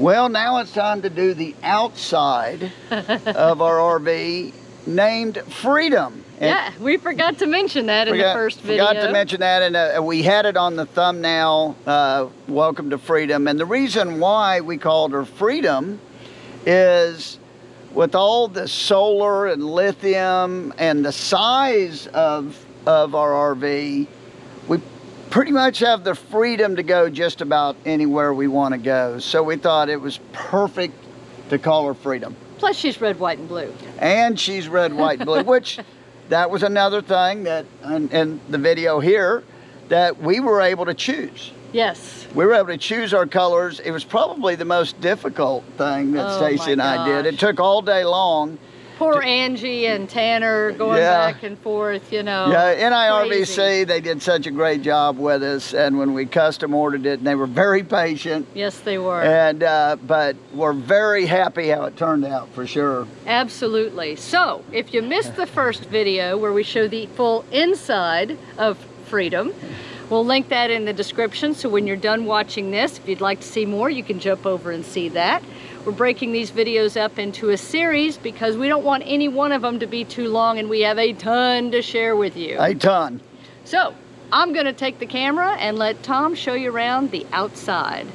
Well, now it's time to do the outside of our RV, named Freedom. Yeah, we forgot to mention that in the first video. Forgot to mention that, and we had it on the thumbnail, Welcome to Freedom. And the reason why we called her Freedom is with all the solar and lithium and the size of our RV, we pretty much have the freedom to go just about anywhere we want to go. So we thought it was perfect to call her Freedom. Plus she's red, white, and blue. And she's red, white, and blue, which that was another thing that in the video here that we were able to choose. Yes. We were able to choose our colors. It was probably the most difficult thing that Stacy and I did. It took all day long. Poor Angie and Tanner going back and forth, you know. Yeah, NIRVC, they did such a great job with us, and when we custom ordered it, they were very patient. Yes, they were. And but we're very happy how it turned out, for sure. Absolutely. So, if you missed the first video where we show the full inside of Freedom, we'll link that in the description, so when you're done watching this, if you'd like to see more, you can jump over and see that. We're breaking these videos up into a series because we don't want any one of them to be too long, and we have a ton to share with you. A ton. So, I'm gonna take the camera and let Tom show you around the outside.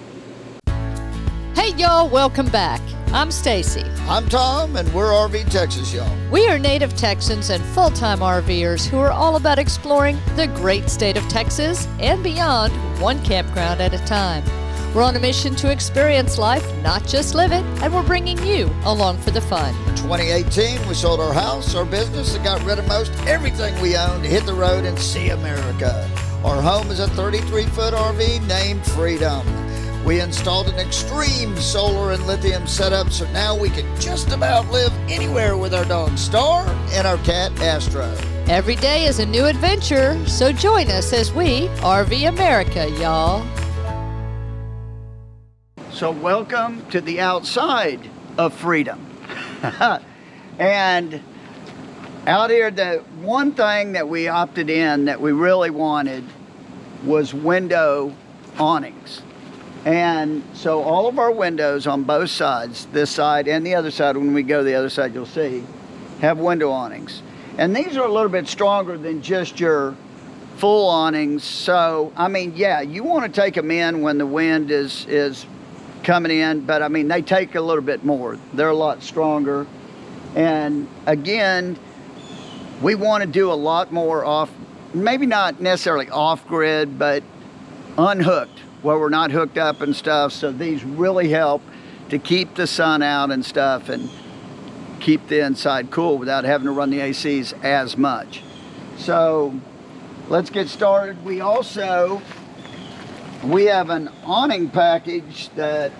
Hey y'all, welcome back. I'm Stacy. I'm Tom, and we're RV Texas, y'all. We are native Texans and full-time RVers who are all about exploring the great state of Texas and beyond, one campground at a time. We're on a mission to experience life, not just live it, and we're bringing you along for the fun. In 2018, we sold our house, our business, and got rid of most everything we owned to hit the road and see America. Our home is a 33-foot RV named Freedom. We installed an extreme solar and lithium setup, so now we can just about live anywhere with our dog Star and our cat Astro. Every day is a new adventure, so join us as we RV America, y'all. So welcome to the outside of Freedom. And out here, the one thing that we opted in that we really wanted was window awnings. And so all of our windows on both sides, this side and the other side, when we go to the other side, you'll see, have window awnings. And these are a little bit stronger than just your full awnings. So, I mean, yeah, you want to take them in when the wind is coming in, but I mean, they take a little bit more. They're a lot stronger. And again, we want to do a lot more off, maybe not necessarily off-grid, but unhooked, where we're not hooked up and stuff. So these really help to keep the sun out and stuff and keep the inside cool without having to run the ACs as much. So let's get started. We have an awning package that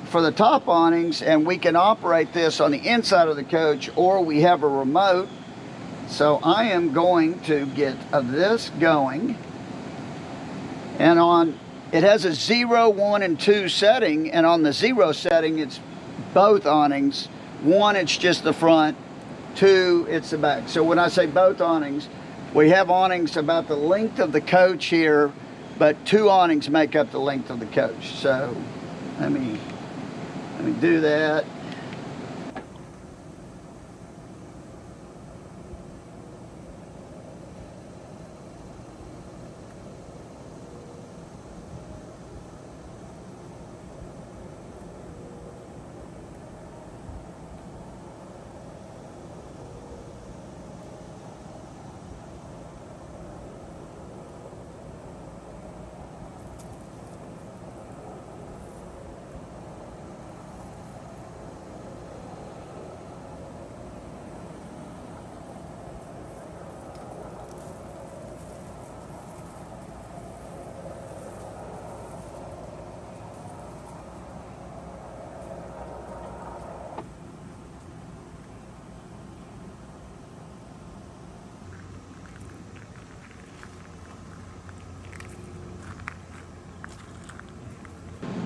for the top awnings, and we can operate this on the inside of the coach, or we have a remote. So I am going to get this going, and it has a 0, 1, and 2 setting, and on the 0 setting it's both awnings. 1, it's just the front. 2, it's the back. So when I say both awnings, we have awnings about the length of the coach here, but 2 awnings make up the length of the coach. So let me do that.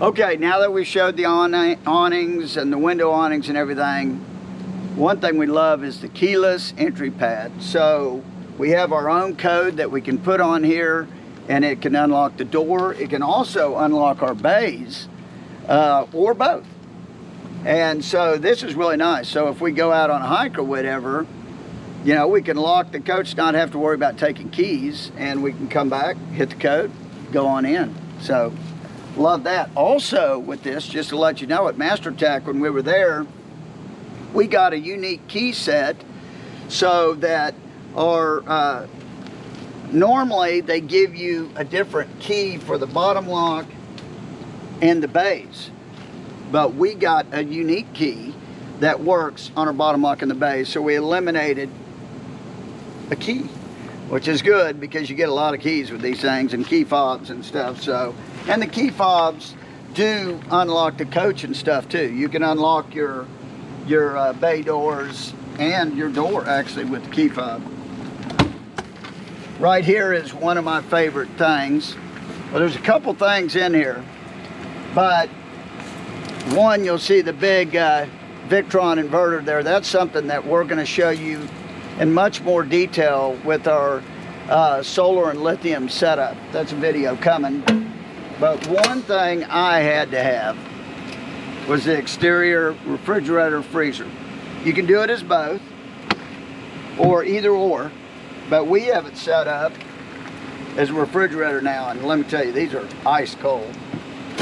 Okay, now that we showed the awnings and the window awnings and everything, one thing we love is the keyless entry pad. So we have our own code that we can put on here, and it can unlock the door. It can also unlock our bays or both. And so this is really nice. So if we go out on a hike or whatever, you know, we can lock the coach, not have to worry about taking keys, and we can come back, hit the code, go on in. So love that. Also with this, just to let you know, at MasterTech when we were there, we got a unique key set so that our normally they give you a different key for the bottom lock and the bays, but we got a unique key that works on our bottom lock and the bays, so we eliminated a key, which is good because you get a lot of keys with these things and key fobs and stuff. So, and the key fobs do unlock the coach and stuff too. You can unlock your bay doors and your door actually with the key fob. Right here is one of my favorite things. Well, there's a couple things in here, but one, you'll see the big Victron inverter there. That's something that we're going to show you in much more detail with our solar and lithium setup. That's a video coming. But one thing I had to have was the exterior refrigerator freezer. You can do it as both or either or, but we have it set up as a refrigerator now, and let me tell you, these are ice cold.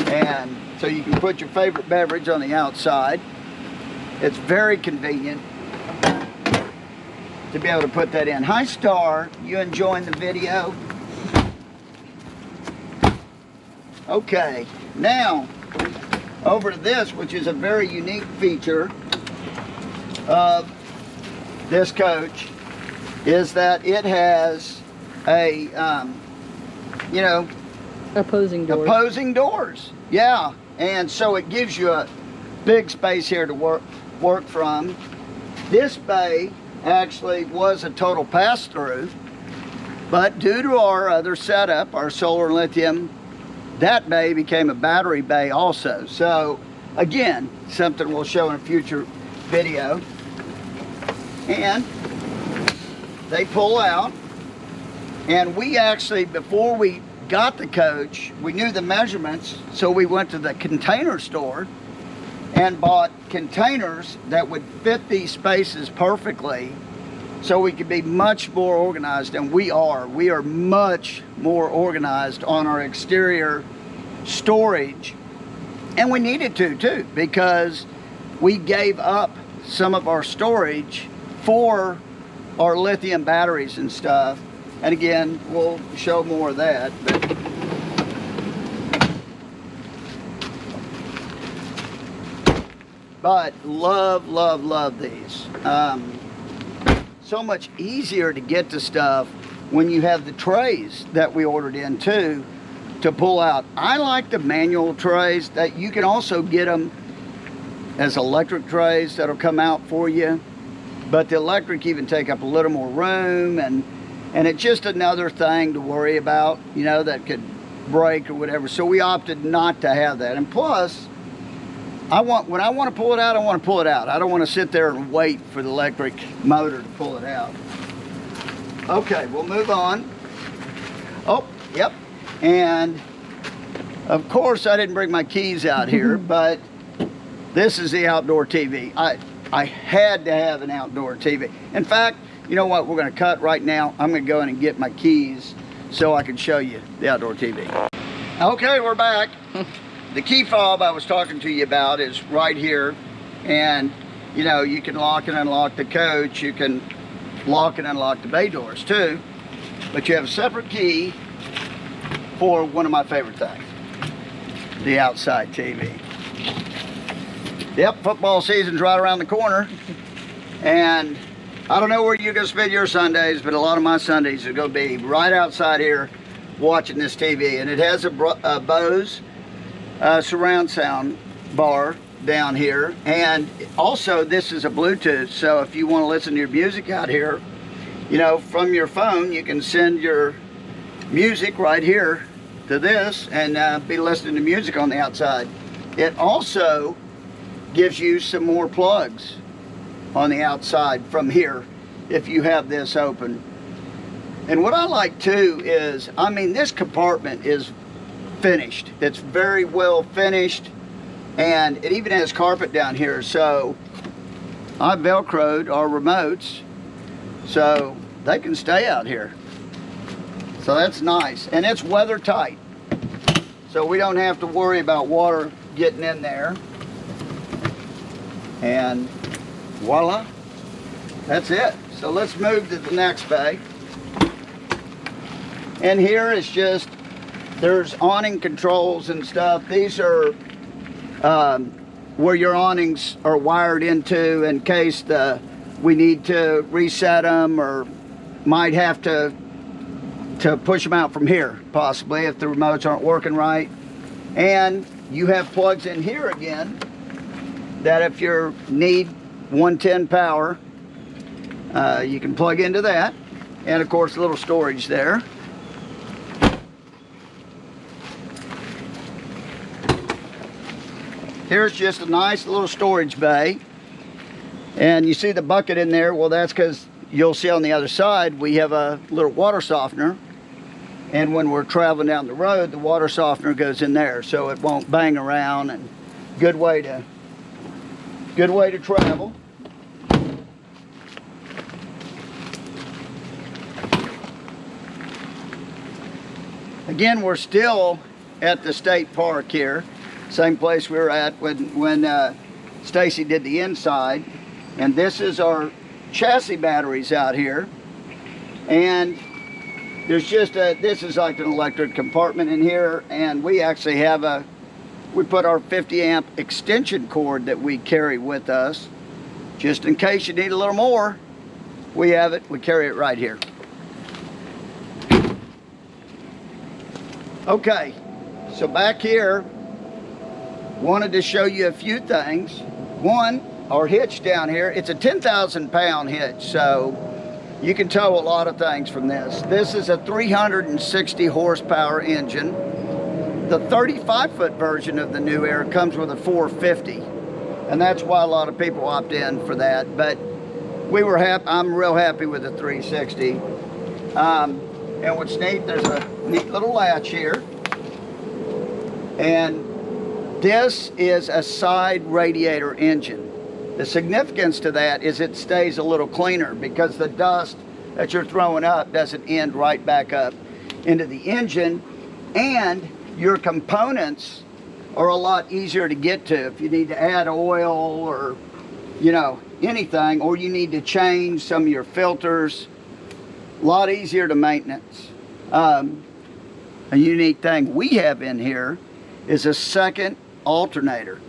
And so you can put your favorite beverage on the outside. It's very convenient to be able to put that in. Hi Star, you enjoying the video? Okay, now over to this, which is a very unique feature of this coach, is that it has a, you know, opposing doors. Yeah, and so it gives you a big space here to work from. This bay actually was a total pass-through, but due to our other setup, our solar and lithium, that bay became a battery bay also. So again, something we'll show in a future video. And they pull out, and we actually, before we got the coach, we knew the measurements, so we went to the container store and bought containers that would fit these spaces perfectly, so we could be much more organized. And we are much more organized on our exterior storage, and we needed to too, because we gave up some of our storage for our lithium batteries and stuff. And again, we'll show more of that. But love, love, love these. So much easier to get to stuff when you have the trays that we ordered in too to pull out. I like the manual trays, that you can also get them as electric trays that'll come out for you. But the electric even take up a little more room, and it's just another thing to worry about, you know, that could break or whatever. So we opted not to have that. And plus, when I want to pull it out, I want to pull it out. I don't want to sit there and wait for the electric motor to pull it out. Okay, we'll move on. Oh, yep. And of course, I didn't bring my keys out here, but this is the outdoor TV. I had to have an outdoor TV. In fact, you know what? We're going to cut right now. I'm going to go in and get my keys so I can show you the outdoor TV. Okay, we're back. The key fob I was talking to you about is right here. And, you know, you can lock and unlock the coach. You can lock and unlock the bay doors too. But you have a separate key for one of my favorite things, the outside TV. Yep, football season's right around the corner, and I don't know where you're gonna spend your Sundays, but a lot of my Sundays are gonna be right outside here watching this TV. And it has a Bose surround sound bar down here, and also this is a Bluetooth, so if you want to listen to your music out here, you know, from your phone, you can send your music right here to this and be listening to music on the outside. It also gives you some more plugs on the outside from here if you have this open. And what I like too is, I mean, this compartment is finished. It's very well finished. And it even has carpet down here. So I Velcroed our remotes so they can stay out here. So that's nice. And it's weather tight. So we don't have to worry about water getting in there. And voila, that's it. So let's move to the next bay. And here is just, there's awning controls and stuff. These are where your awnings are wired into in case we need to reset them, or might have to push them out from here, possibly, if the remotes aren't working right. And you have plugs in here again that if you need 110 power, you can plug into that. And of course, a little storage there. Here's just a nice little storage bay. And you see the bucket in there. Well, that's because you'll see on the other side, we have a little water softener. And when we're traveling down the road, the water softener goes in there so it won't bang around, and good way to travel. Again, we're still at the state park here. Same place we were at when Stacy did the inside. And this is our chassis batteries out here. And there's just this is like an electric compartment in here, and we actually have we put our 50 amp extension cord that we carry with us, just in case you need a little more. We have it, we carry it right here. Okay, so back here, wanted to show you a few things. One, our hitch down here, it's a 10,000 pound hitch, so you can tow a lot of things from this. This is a 360 horsepower engine. The 35-foot version of the New Aire comes with a 450, and that's why a lot of people opt in for that. But we were happy. I'm real happy with the 360. And what's neat, there's a neat little latch here, and this is a side radiator engine. The significance to that is it stays a little cleaner because the dust that you're throwing up doesn't end right back up into the engine, and your components are a lot easier to get to if you need to add oil or, you know, anything, or you need to change some of your filters. A lot easier to maintenance. A unique thing we have in here is a second alternator,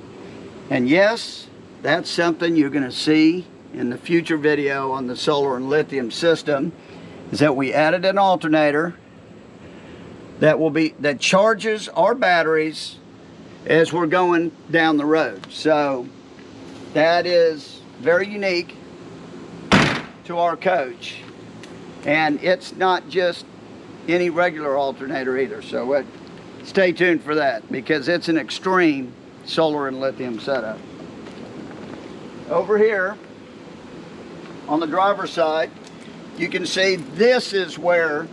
and yes, that's something you're going to see in the future video on the solar and lithium system, is that we added an alternator that charges our batteries as we're going down the road. So that is very unique to our coach, and it's not just any regular alternator either. So stay tuned for that, because it's an extreme solar and lithium setup. Over here on the driver's side, you can see this is where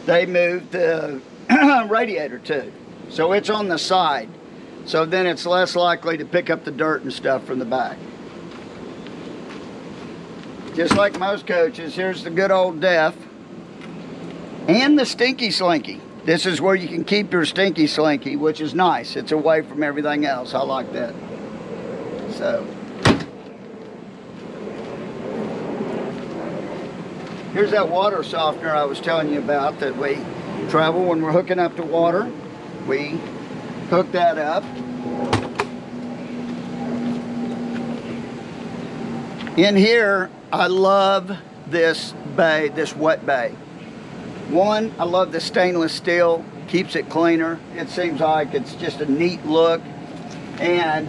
they moved the radiator to. So it's on the side. So then it's less likely to pick up the dirt and stuff from the back. Just like most coaches, here's the good old def. And the stinky slinky. This is where you can keep your stinky slinky, which is nice. It's away from everything else. I like that. So here's that water softener I was telling you about that we travel when we're hooking up to water. We hook that up. In here, I love this bay, this wet bay. One, I love the stainless steel, keeps it cleaner. It seems like it's just a neat look. And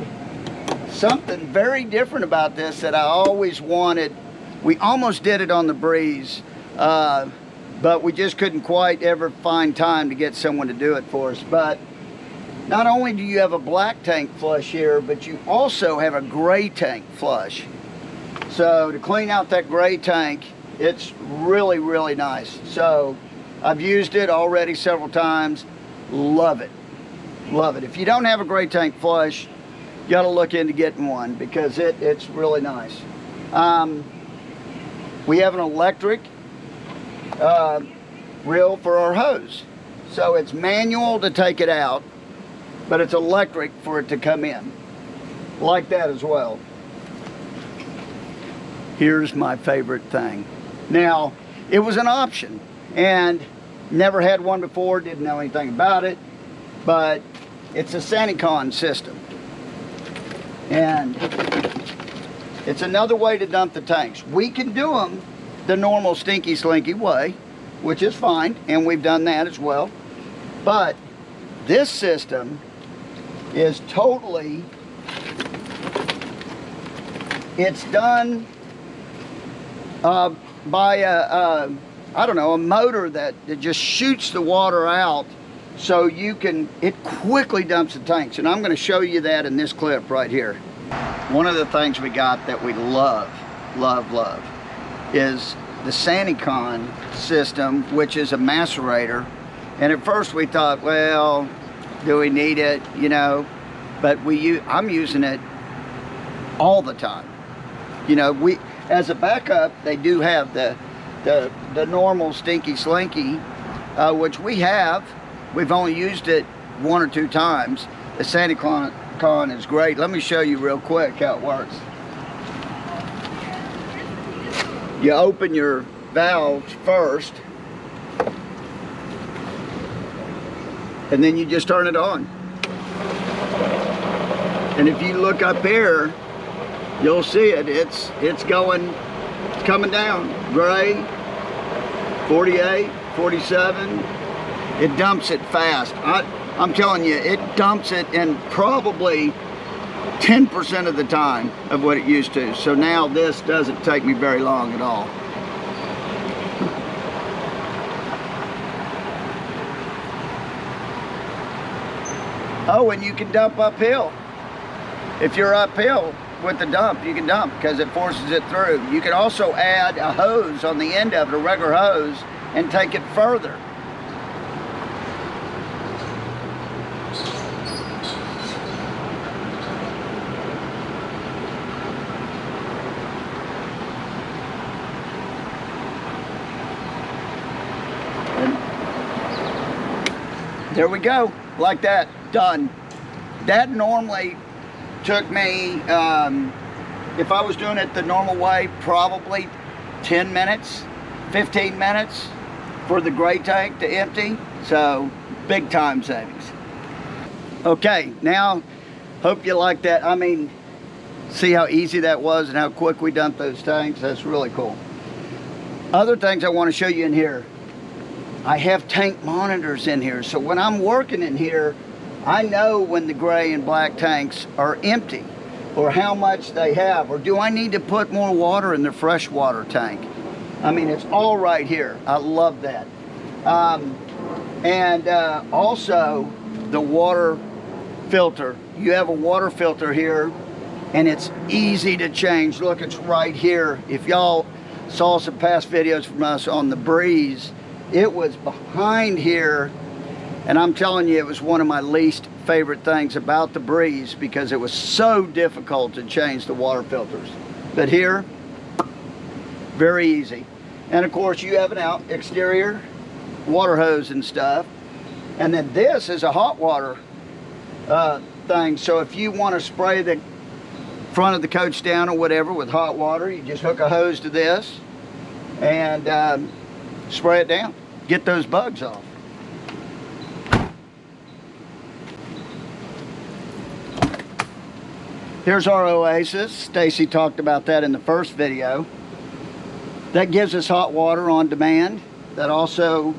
something very different about this that I always wanted, we almost did it on the Breeze, but we just couldn't quite ever find time to get someone to do it for us. But not only do you have a black tank flush here, but you also have a gray tank flush. So to clean out that gray tank, it's really, really nice. So I've used it already several times. Love it. Love it. If you don't have a gray tank flush, you got to look into getting one because it's really nice. We have an electric reel for our hose. So it's manual to take it out, but it's electric for it to come in. Like that as well. Here's my favorite thing. Now, it was an option and never had one before, didn't know anything about it, but it's a sanitation system. And it's another way to dump the tanks. We can do them the normal stinky slinky way, which is fine, and we've done that as well. But this system is totally, it's done by I don't know, a motor that just shoots the water out so you can, it quickly dumps the tanks. And I'm going to show you that in this clip right here. One of the things we got that we love is the sanitation system, which is a macerator. And at first we thought, well, do we need it, you know? But I'm using it all the time. You know, as a backup, they do have the normal stinky slinky, which we have. We've only used it 1 or 2 times. The sanitation is great. Let me show you real quick how it works. You open your valves first, and then you just turn it on. And if you look up here, you'll see it. It's coming down. Gray, 48, 47. It dumps it fast. I'm telling you, it dumps it in probably 10% of the time of what it used to. So now this doesn't take me very long at all. Oh, and you can dump uphill. If you're uphill with the dump, you can dump because it forces it through. You can also add a hose on the end of it, a regular hose, and take it further. And there we go, like that, done. That normally took me, if I was doing it the normal way, probably 10 minutes, 15 minutes for the gray tank to empty. So big time savings. Okay, now hope you like that. I mean, see how easy that was and how quick we dumped those tanks. That's really cool. Other things I want to show you in here. I have tank monitors in here. So when I'm working in here, I know when the gray and black tanks are empty or how much they have, or do I need to put more water in the freshwater tank? I mean, it's all right here. I love that. Also the water filter. You have a water filter here and it's easy to change. Look, it's right here. If y'all saw some past videos from us on the Breeze, it was behind here. And I'm telling you, it was one of my least favorite things about the Breeze because it was so difficult to change the water filters. But here, very easy. And of course, you have an exterior water hose and stuff. And then this is a hot water thing. So if you want to spray the front of the coach down or whatever with hot water, you just hook a hose to this and spray it down. Get those bugs off. Here's our Oasis. Stacy talked about that in the first video. That gives us hot water on demand. That also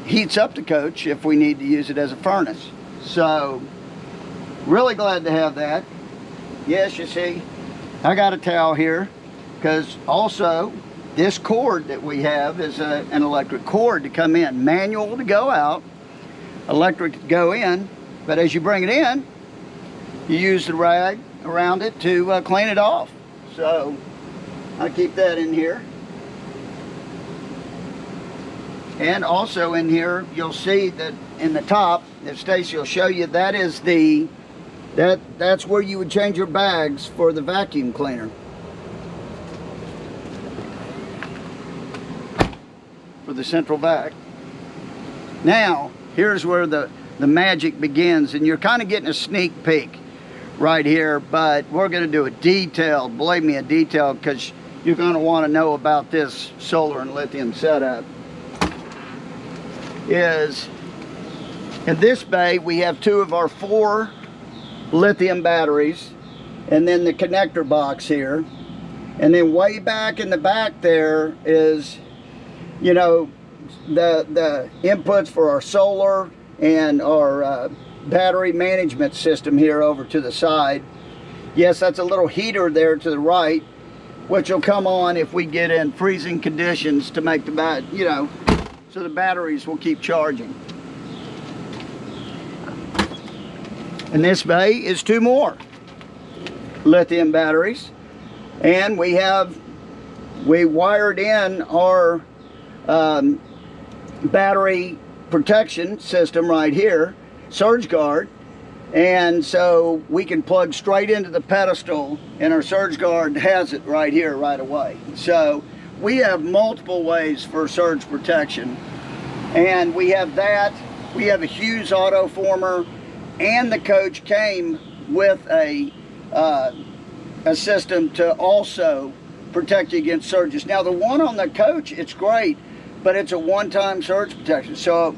heats up the coach if we need to use it as a furnace. So, really glad to have that. Yes, you see, I got a towel here because also this cord that we have is an electric cord to come in. Manual to go out, electric to go in, but as you bring it in, you use the rag around it to clean it off. So I keep that in here. And also in here, you'll see that in the top, if Stacy will show you, that is that's where you would change your bags for the vacuum cleaner. For the central vac. Now, here's where the magic begins, and you're kind of getting a sneak peek right here, but we're going to do a detailed, believe me, a detailed, because you're going to want to know about this solar and lithium setup. Is in this bay we have 2 of our 4 lithium batteries, and then the connector box here, and then way back in the back there is, you know, the inputs for our solar and our battery management system here over to the side. Yes, that's a little heater there to the right, which will come on if we get in freezing conditions to make the you know, so the batteries will keep charging. And this bay is 2 more lithium batteries, and we wired in our battery protection system right here, surge guard, and so we can plug straight into the pedestal, and our surge guard has it right here right away. So we have multiple ways for surge protection, and we have that. We have a Hughes auto former, and the coach came with a system to also protect you against surges. Now the one on the coach, it's great, but it's a one-time surge protection. So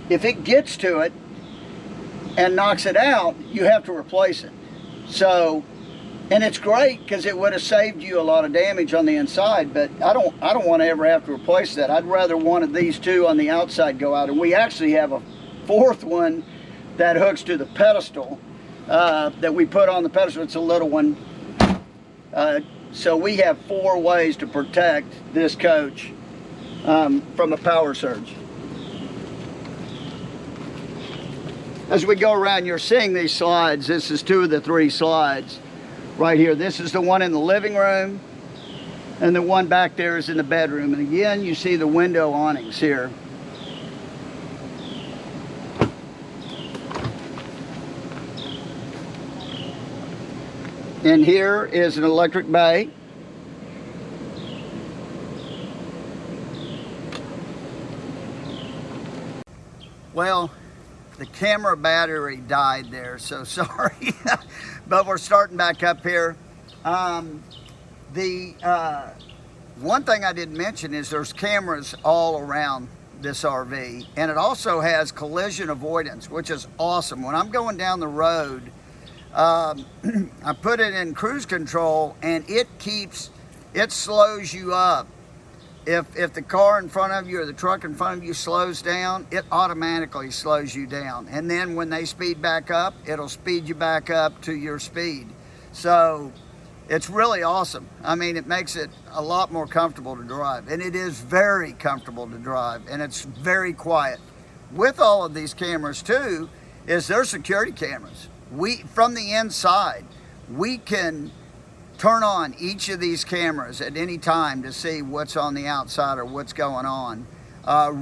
if it gets to it and knocks it out, you have to replace it. So, and it's great because it would have saved you a lot of damage on the inside, but I don't want to ever have to replace that. I'd rather one of these 2 on the outside go out, and we actually have a 4th one that hooks to the pedestal that we put on the pedestal. It's a little one. So we have 4 ways to protect this coach from a power surge. As we go around, you're seeing these slides. This is 2 of the 3 slides right here. This is the one in the living room, and the one back there is in the bedroom. And again, you see the window awnings here. And here is an electric bay. Well, the camera battery died there, so sorry. But we're starting back up here. The one thing I didn't mention is there's cameras all around this RV, and it also has collision avoidance, which is awesome. When I'm going down the road, I put it in cruise control, and it slows you up. If the car in front of you or the truck in front of you slows down, it automatically slows you down. And then when they speed back up, it'll speed you back up to your speed. So it's really awesome. I mean, it makes it a lot more comfortable to drive. And it is very comfortable to drive, and it's very quiet. With all of these cameras too, is they're security cameras. From the inside, we can turn on each of these cameras at any time to see what's on the outside or what's going on.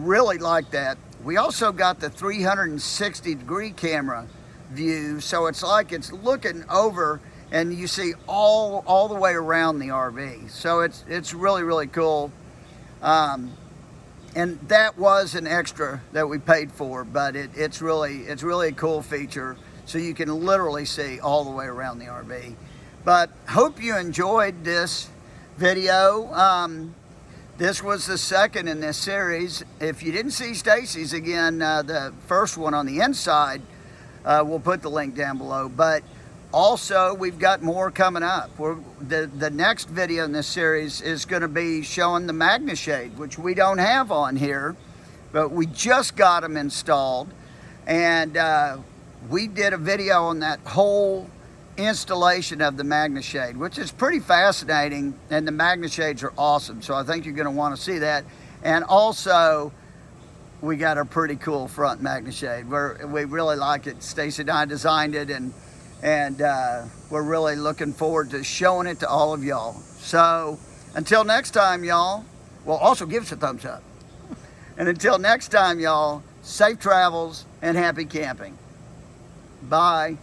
Really like that. We also got the 360-degree camera view, so it's like it's looking over and you see all the way around the RV. So it's really, really cool. And that was an extra that we paid for, but it's really a cool feature, so you can literally see all the way around the RV. But hope you enjoyed this video. This was the second in this series. If you didn't see Stacy's, again, the first one on the inside, we'll put the link down below. But also, we've got more coming up. The next video in this series is going to be showing the MagnaShade, which we don't have on here, but we just got them installed. And we did a video on that whole installation of the MagnaShade, which is pretty fascinating, and the MagnaShades are awesome, so I think you're going to want to see that. And also, we got a pretty cool front MagnaShade. We really like it. Stacy and I designed it, and we're really looking forward to showing it to all of y'all. So until next time, y'all, well, also give us a thumbs up. And until next time, y'all, safe travels and happy camping. Bye.